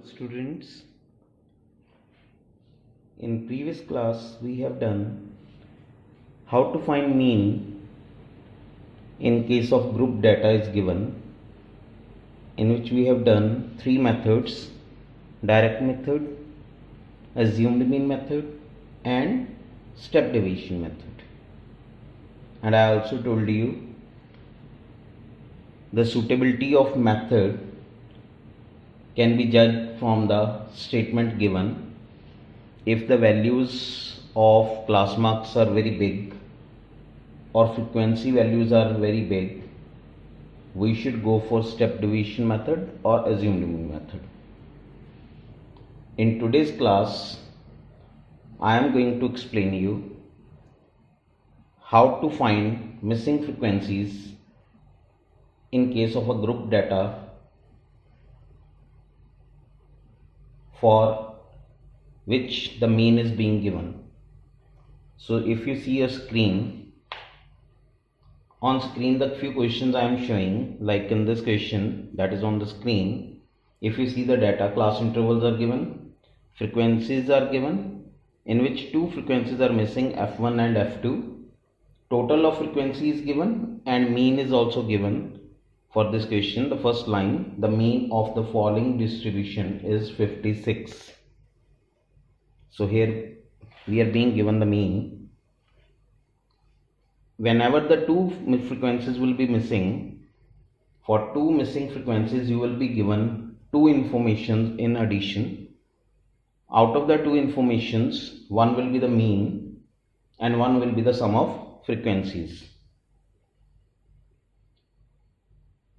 Students, in previous class we have done how to find mean in case of group data is given, in which we have done three methods: direct method, assumed mean method, and step deviation method. And I also told you the suitability of method can be judged from the statement given. If the values of class marks are very big or frequency values are very big, we should go for step deviation method or assumed mean method. In today's class, I am going to explain you how to find missing frequencies in case of a group data for which the mean is being given. So if you see a screen, on screen the few questions I am showing, like in this question that is on the screen, if you see the data, class intervals are given, frequencies are given, in which two frequencies are missing, F1 and F2. Total of frequency is given and mean is also given. For this question, the first line, the mean of the following distribution is 56. So here we are being given the mean. Whenever the two frequencies will be missing, for two missing frequencies you will be given two informations in addition. Out of the two informations, one will be the mean and one will be the sum of frequencies.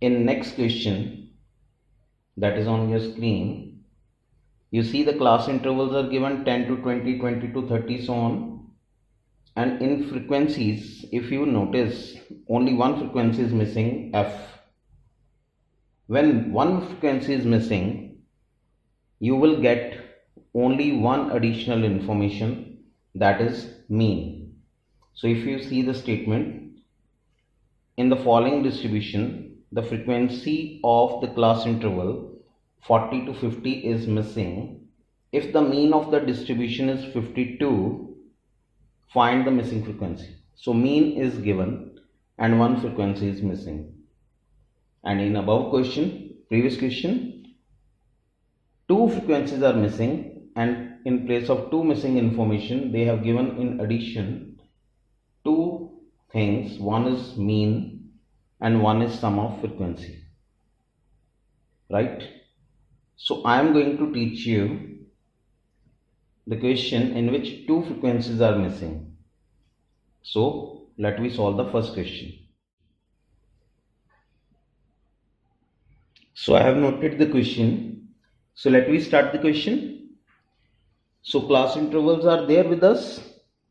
In next question that is on your screen, you see the class intervals are given 10 to 20, 20 to 30, so on. And in frequencies, if you notice, only one frequency is missing, F. When one frequency is missing, you will get only one additional information, that is mean. So if you see the statement, in the following distribution, the frequency of the class interval 40 to 50 is missing. If the mean of the distribution is 52, find the missing frequency. So mean is given and one frequency is missing. And in above question, previous question, two frequencies are missing, and in place of two missing information, they have given in addition two things. One is mean and one is sum of frequency, right? So I am going to teach you the question in which two frequencies are missing. So let me solve the first question. So I have noted the question. So let me start the question. So class intervals are there with us,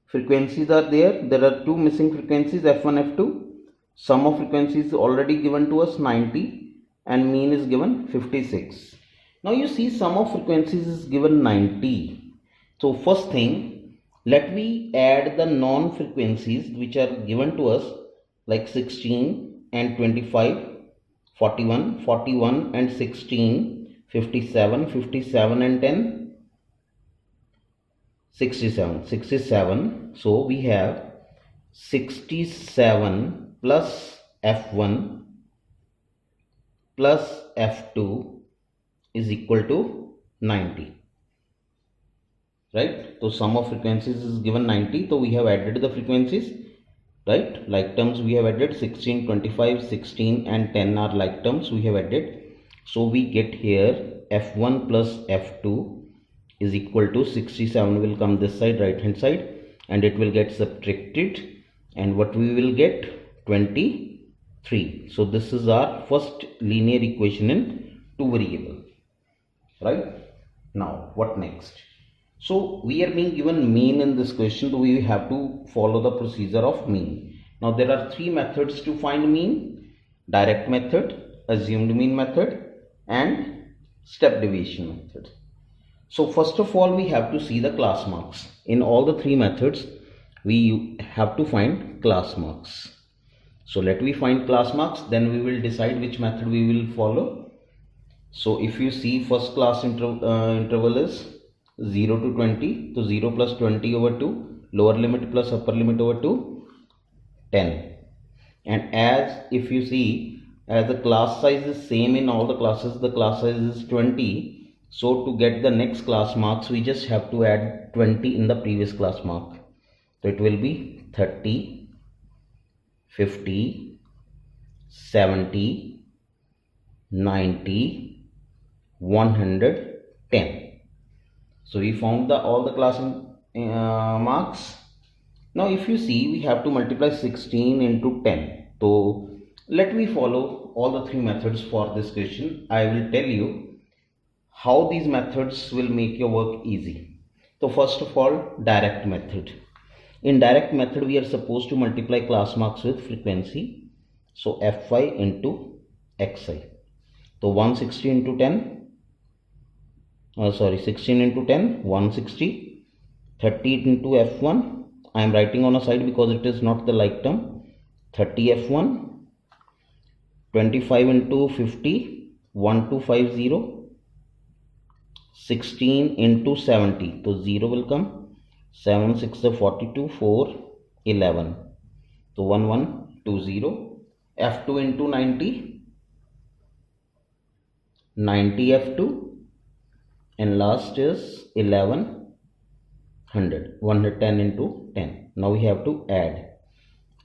frequencies are there. There are two missing frequencies, F1, F2. Sum of frequencies is already given to us 90 and mean is given 56. Now you see sum of frequencies is given 90. So first thing, let me add the non-frequencies which are given to us, like 16 and 25, 41, 41 and 16, 57, 57 and 10, 67, 67. So we have 67 plus F1 plus F2 is equal to 90, right? So sum of frequencies is given 90. So we have added the frequencies, right? Like terms we have added 16, 25, 16 and 10 are like terms we have added. So we get here F1 plus F2 is equal to 67 will come this side, right hand side, and it will get subtracted, and what we will get 23. So this is our first linear equation in two variable, right? Now what next? So we are being given mean in this question, so we have to follow the procedure of mean. Now there are three methods to find mean: direct method, assumed mean method, and step deviation method. So first of all, we have to see the class marks. In all the three methods, we have to find class marks. So let me find class marks, then we will decide which method we will follow. So if you see first class interval is 0 to 20, so 0 plus 20 over 2, lower limit plus upper limit over 2, 10. And as if you see, as the class size is same in all the classes, the class size is 20. So to get the next class marks, we just have to add 20 in the previous class mark. So it will be 30, 50, 70, 90, 110. So we found all the class marks. Now if you see, we have to multiply 16 into 10. So let me follow all the three methods for this question. I will tell you how these methods will make your work easy. So first of all, direct method. In direct method, we are supposed to multiply class marks with frequency. So Fi into Xi. So 160 into 10, 16 into 10, 160. 30 into F1, I am writing on a side because it is not the like term. 30 F1, 25 into 50, 1250. 16 into 70, so 0 will come. 7 6 42, 4 11, so 1120. F2 into 90, 90 F2, and last is 1100, 110 into 10. Now we have to add.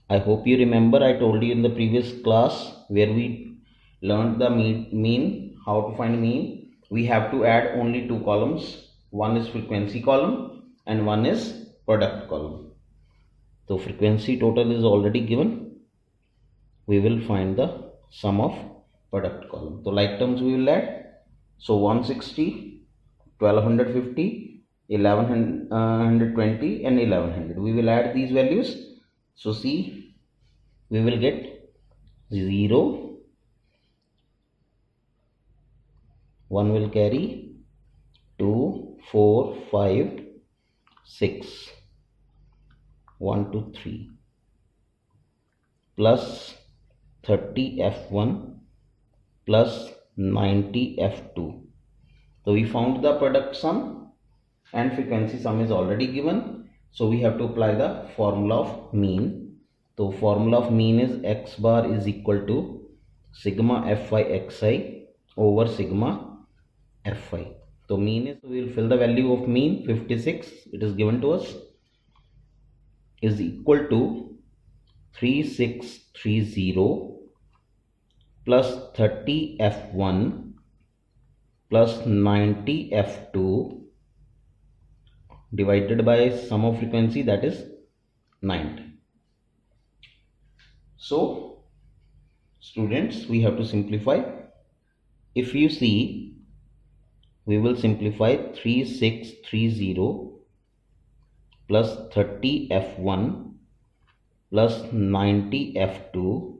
I hope you remember, I told you in the previous class where we learned the mean, how to find mean. We have to add only two columns. One is frequency column and one is product column. So frequency total is already given. We will find the sum of product column. So like terms we will add. So 160, 1250, 1120 and 1100. We will add these values. So see, we will get 0. 1 will carry 2, 4, 5, 6, 1, 2, 3 plus 30 F1 plus 90 F2. So we found the product sum and frequency sum is already given. So we have to apply the formula of mean. So formula of mean is X bar is equal to sigma Fi Xi over sigma Fi. So mean is, we will fill the value of mean 56, it is given to us, is equal to 3630 plus 30 F1 plus 90 F2 divided by sum of frequency, that is 90. So students, we have to simplify. If you see, we will simplify 3630 plus 30 F1 plus 90 F2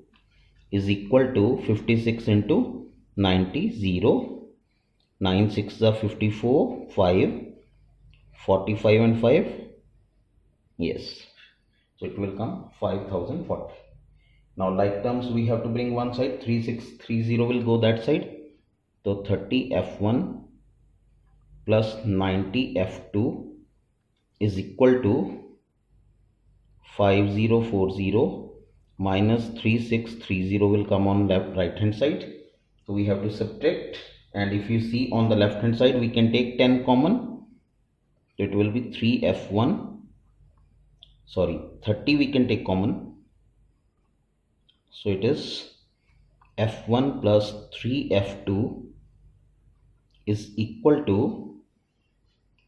is equal to 56 into 90, 0, 9 6 are 54, 5, 45 and 5, yes, so it will come 5040. Now like terms we have to bring one side, 3630 will go that side. So 30 F1 plus 90 F2 is equal to 5040 minus 3630 will come on right hand side. So we have to subtract, and if you see on the left hand side we can take 10 common. So it will be 3 F1, 30 we can take common. So it is F1 plus 3 F2 is equal to,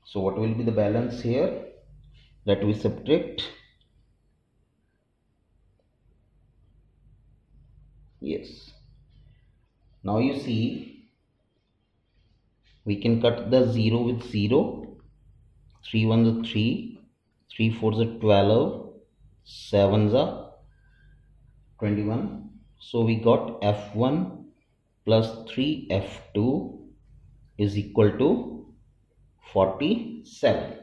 so what will be the balance here that we subtract? Yes. Now you see, we can cut the 0 with 0. 3 1s are 3, 3 4s are 12, 7s are 21. So we got F1 plus 3 F2 is equal to 47.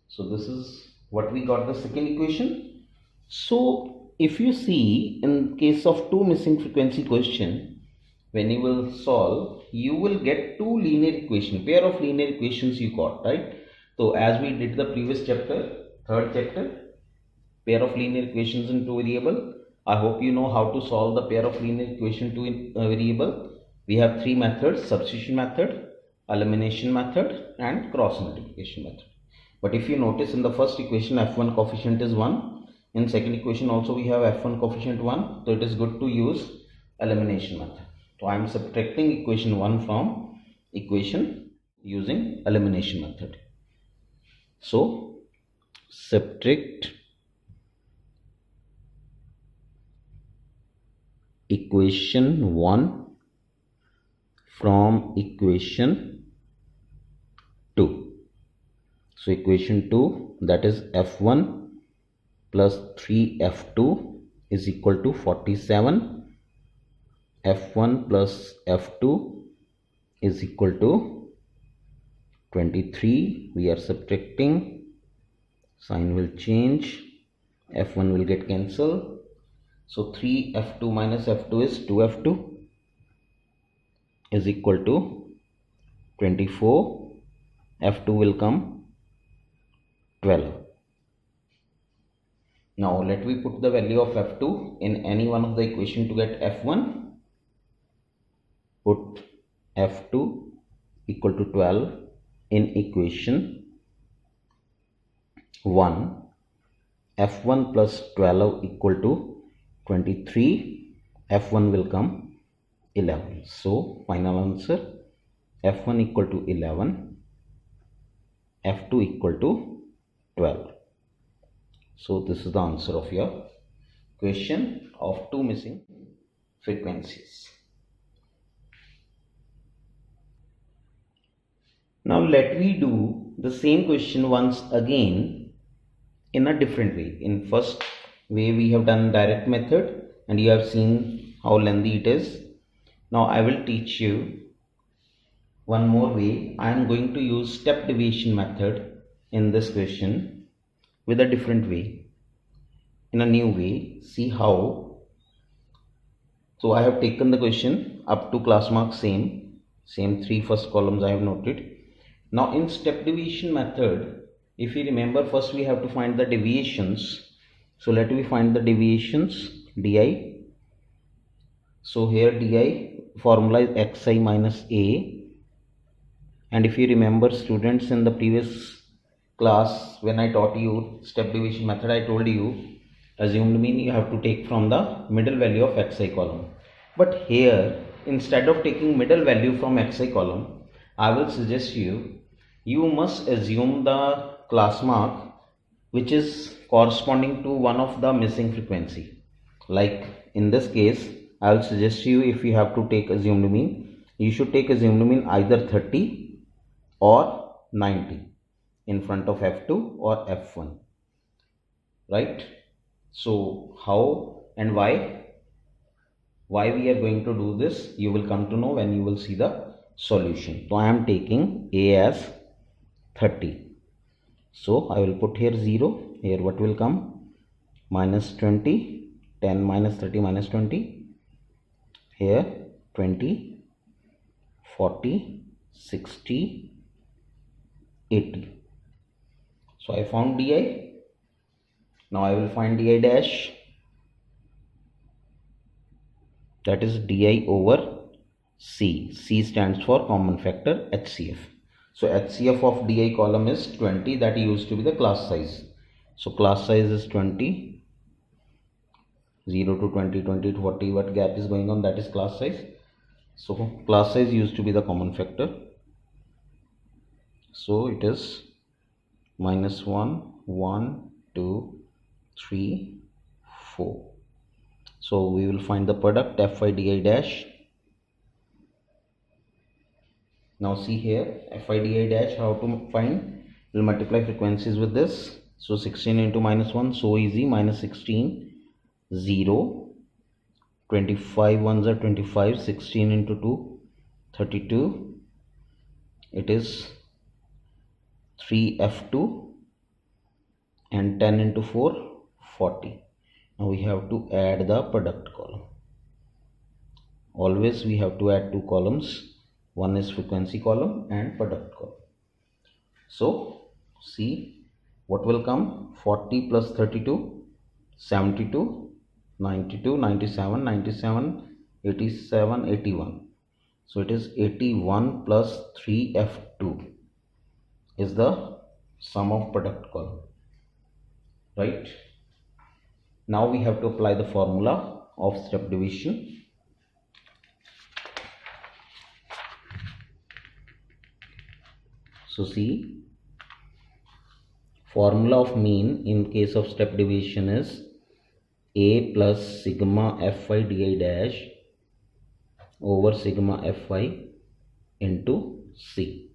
So this is what we got the second equation. So if you see, in case of two missing frequency question, when you will solve, you will get two linear equation, pair of linear equations you got, right? So as we did the previous chapter, third chapter, pair of linear equations in two variable. I hope you know how to solve the pair of linear equation to variable. We have three methods: substitution method, elimination method, and cross multiplication method. But if you notice, in the first equation f1 coefficient is 1, in second equation also we have f1 coefficient 1, so it is good to use elimination method. So I am subtracting equation 1 from equation using elimination method. So subtract equation 1 from equation 2. So equation 2, that is f1 plus 3f2 is equal to 47. f1 plus f2 is equal to 23. We are subtracting, sign will change, f1 will get cancelled. So 3f2 minus f2 is 2f2 is equal to 24. f2 will come 12. Now let me put the value of f2 in any one of the equation to get f1. Put f2 equal to 12 in equation 1. f1 plus 12 equal to 23. f1 will come 11. So final answer, f1 equal to 11, f2 equal to 12. So this is the answer of your question of two missing frequencies. Now let me do the same question once again in a different way. In first way we have done direct method and you have seen how lengthy it is. Now I will teach you one more way. I am going to use step deviation method in this question with a different way, in a new way. See how. So I have taken the question up to class mark same three first columns I have noted. Now in step deviation method, if you remember, first we have to find the deviations. So let me find the deviations, di. So here di formula is xi minus a. And if you remember, students, in the previous class when I taught you step deviation method, I told you assumed mean you have to take from the middle value of xi column. But here, instead of taking middle value from xi column, I will suggest you must assume the class mark which is corresponding to one of the missing frequency. Like in this case, I will suggest you, if you have to take assumed mean, you should take assumed mean either 30 or 90 in front of f2 or f1, right? So how and why we are going to do this, you will come to know when you will see the solution. So I am taking a as 30. So I will put here 0. Here what will come? Minus 20. 10 minus 30 minus 20. Here 20, 40, 60, 80. So I found di. Now I will find di dash. That is di over c. C stands for common factor, HCF. So HCF of di column is 20. That used to be the class size. So class size is 20. 0 to 20, 20 to 40, what gap is going on, that is class size. So class size used to be the common factor. So it is minus 1, 1, 2, 3, 4. So we will find the product fi di dash. Now see here, fi di dash, how to find? We'll multiply frequencies with this. So 16 into minus 1, so easy, minus 16, 0, 25 ones are 25, 16 into 2, 32, it is 3f2, and 10 into 4, 40. Now we have to add the product column. always we have to add two columns. One is frequency column and product column. So see what will come. 40 plus 32, 72, 92, 97, 97, 87, 81. So it is 81 plus 3F2 is the sum of product column, right? Now we have to apply the formula of step division. So see, formula of mean in case of step division is A plus sigma Fi di dash over sigma Fi into C.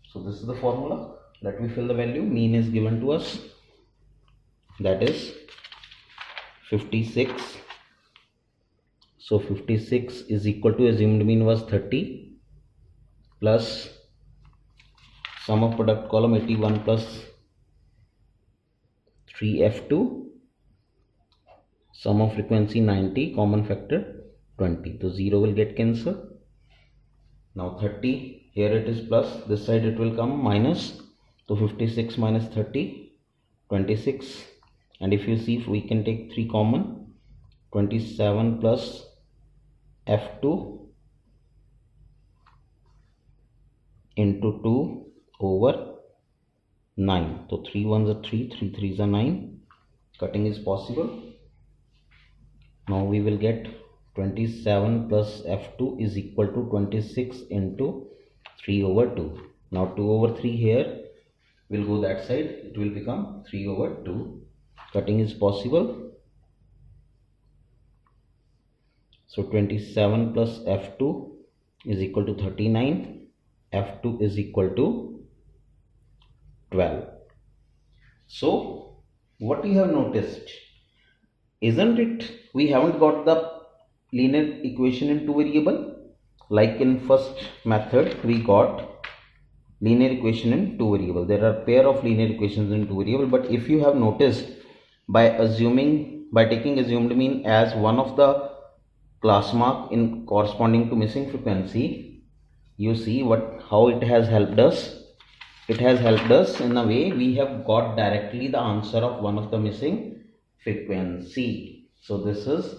So this is the formula. Let me fill the value. Mean is given to us, that is 56. So 56 is equal to, assumed mean was 30, plus sum of product column 81 plus 3F2, sum of frequency 90, common factor 20. So 0 will get cancelled. Now 30, here it is plus, this side it will come minus. So 56 minus 30, 26. And if you see, if we can take 3 common, 27 plus F2 into 2 over 9. So 3 ones are 3, 3 threes are 9. Cutting is possible. Now we will get 27 plus F2 is equal to 26 into 3 over 2. Now 2 over 3 here will go that side, it will become 3 over 2. Cutting is possible. So 27 plus F2 is equal to 39. F2 is equal to 12. So what you have noticed, isn't it, we haven't got the linear equation in two variable. Like in first method we got linear equation in two variable. There are pair of linear equations in two variable, but if you have noticed, by taking assumed mean as one of the class mark in corresponding to missing frequency, you see how it has helped us. It has helped us in a way we have got directly the answer of one of the missing frequency. So this is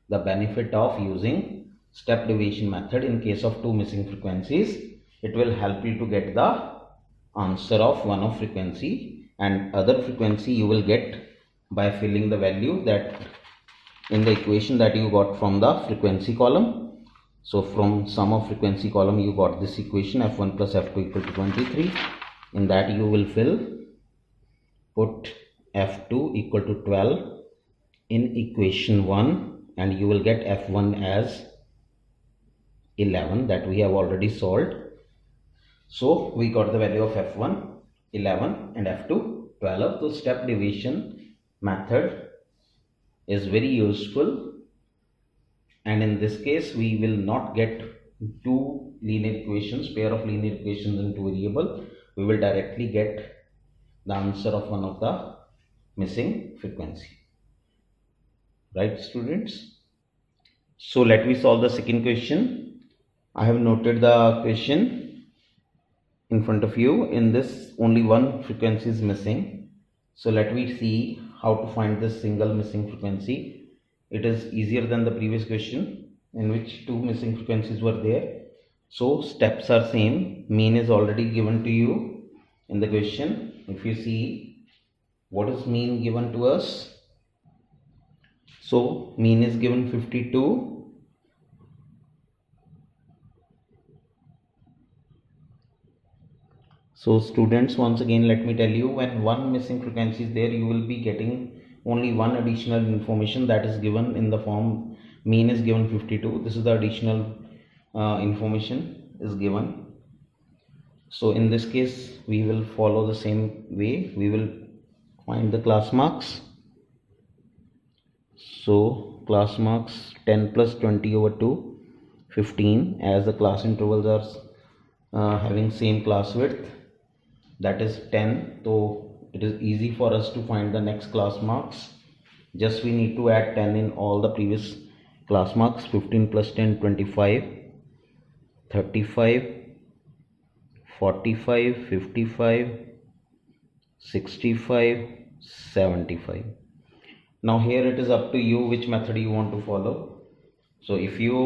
the benefit of using step division method. In case of two missing frequencies, it will help you to get the answer of one of frequency, and other frequency you will get by filling the value that in the equation that you got from the frequency column. So from sum of frequency column you got this equation, F1 plus F2 equal to 23. In that you will put F2 equal to 12 in equation 1, and you will get F1 as 11 that we have already solved. So we got the value of F1 11 and F2 12. So step division method is very useful, and in this case we will not get two linear equations, pair of linear equations in two variable. We will directly get the answer of one of the missing frequency. Right, students? So let me solve the second question. I have noted the question in front of you. In this only one frequency is missing. So let me see how to find this single missing frequency. It is easier than the previous question in which two missing frequencies were there. So steps are same. Mean is already given to you in the question. If you see, what is mean given to us? So mean is given 52. So students, once again let me tell you, when one missing frequency is there, you will be getting only one additional information that is given in the form mean is given 52. This is the additional information is given. So in this case we will follow the same way. We will find the class marks. So class marks 10 plus 20 over 2, 15, as the class intervals are having same class width, that is 10. So it is easy for us to find the next class marks. Just we need to add 10 in all the previous class marks 15 plus 10 25, 35, 45, 55, 65, 75. Now here it is up to you which method you want to follow. So if you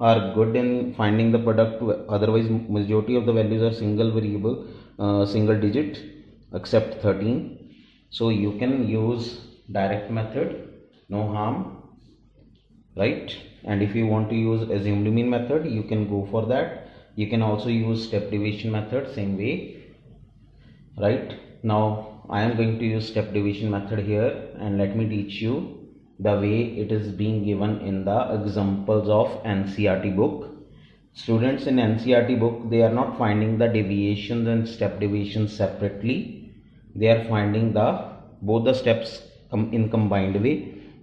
are good in finding the product, otherwise majority of the values are single variable, single digit except 13, so you can use direct method, no harm, right? And if you want to use assumed mean method, you can go for that. You can also use step deviation method, same way, right? Now I am going to use step deviation method here, and let me teach you the way it is being given in the examples of NCERT book. Students, in NCERT book, they are not finding the deviations and step deviations separately. They are finding the both the steps in combined way,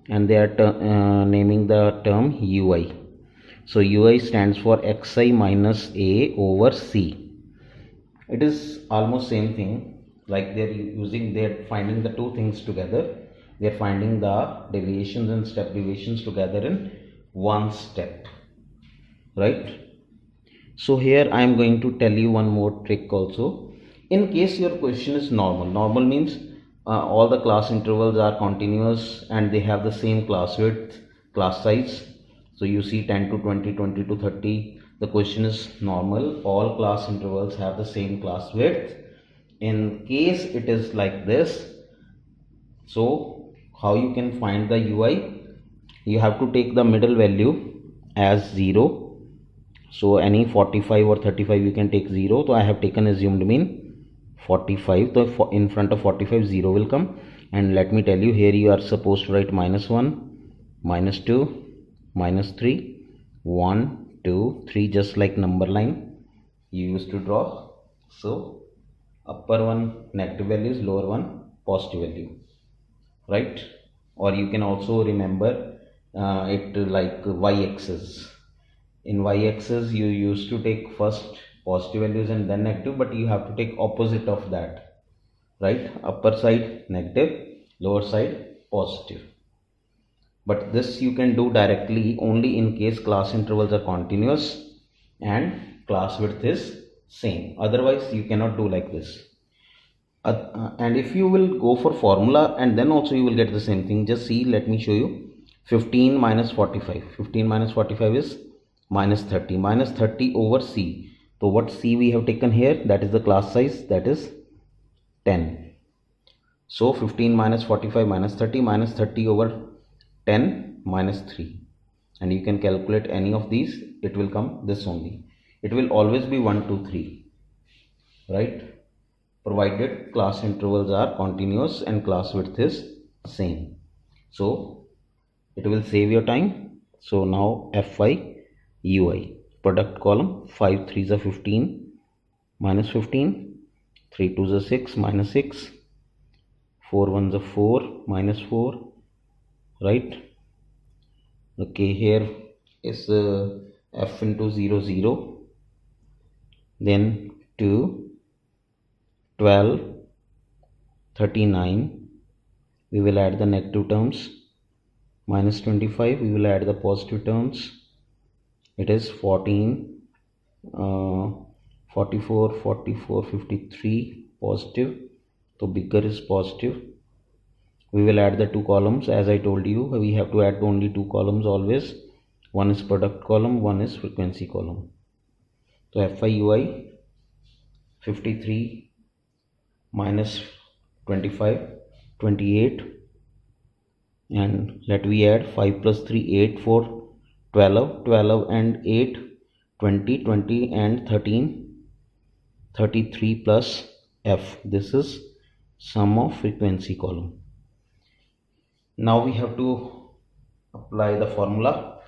and they are naming the term UI. So UI stands for xi minus a over c. It is almost same thing, like they're finding the two things together. They're finding the deviations and step deviations together in one step, right? So here I am going to tell you one more trick also. In case your question is normal means all the class intervals are continuous and they have the same class width, class size. So you see 10 to 20, 20 to 30, the question is normal, all class intervals have the same class width. In case it is like this, so how you can find the UI? You have to take the middle value as 0. So any 45 or 35 you can take 0. So I have taken assumed mean 45. So in front of 45 0 will come. And let me tell you, here you are supposed to write minus 1, minus 2, minus 3, 1, 2, 3, just like number line you used to draw. So upper one negative values, lower one positive value, right? Or you can also remember it like y-axis. In y-axis you used to take first positive values and then negative, but you have to take opposite of that, right? Upper side negative, lower side positive. But this you can do directly only in case class intervals are continuous and class width is same. Otherwise you cannot do like this. And if you will go for formula, and then also you will get the same thing. Just see, let me show you. 15 minus 45. 15 minus 45 is minus 30. Minus 30 over c. So what c we have taken here, that is the class size, that is 10. So 15 minus 45 minus 30 over 10 minus 3. And you can calculate any of these, it will come this only. It will always be 1, 2, 3, right? Provided class intervals are continuous and class width is same. So it will save your time. So now Fi UI, product column, 5 3s are 15, minus 15, 3 2s are 6, minus 6, 4 1s are 4, minus 4, right? Okay, here is f into 0 0, then 2, 12, 39, we will add the negative terms, minus 25, we will add the positive terms, it is 14, 44, 44, 53, positive, so bigger is positive. We will add the two columns. As I told you, we have to add only two columns always. One is product column, one is frequency column. So FIUI 53 minus 25, 28, and let we add 5 plus 3, 8, 4, 12, 12 and 8, 20, 20 and 13, 33 plus F. This is sum of frequency column. Now we have to apply the formula.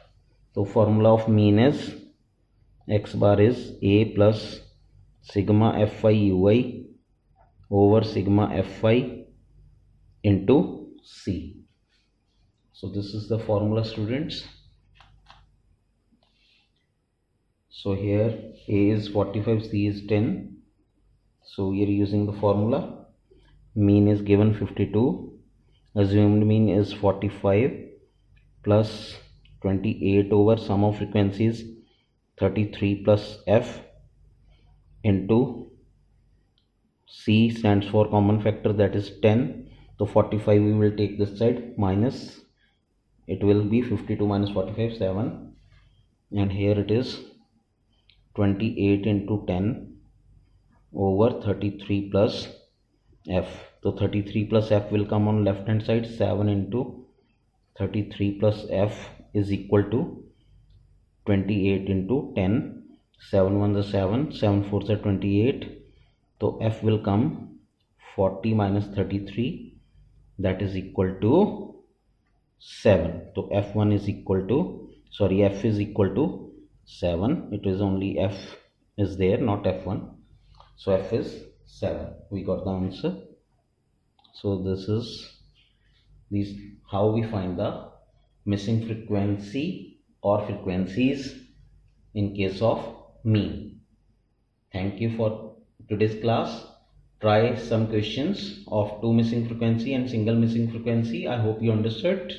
So formula of mean is x bar is a plus sigma Fi ui over sigma Fi into c. So this is the formula, students. So here a is 45, c is 10. So we are using the formula. Mean is given 52. Assumed mean is 45 plus 28 over sum of frequencies 33 plus F into C stands for common factor, that is 10. So 45 we will take this side, minus it will be 52 minus 45, 7, and here it is 28 into 10 over 33 plus F. So 33 plus F will come on left hand side, 7 into 33 plus F is equal to 28 into 10, 7 1 is 7, 7 4 is 28. So F will come 40 minus 33, that is equal to 7. So F1 is equal to, sorry, F is equal to 7. It is only F is there, not F1. So F is 7. We got the answer. So this is how we find the missing frequency or frequencies in case of mean. Thank you for today's class. Try some questions of two missing frequency and single missing frequency. I hope you understood.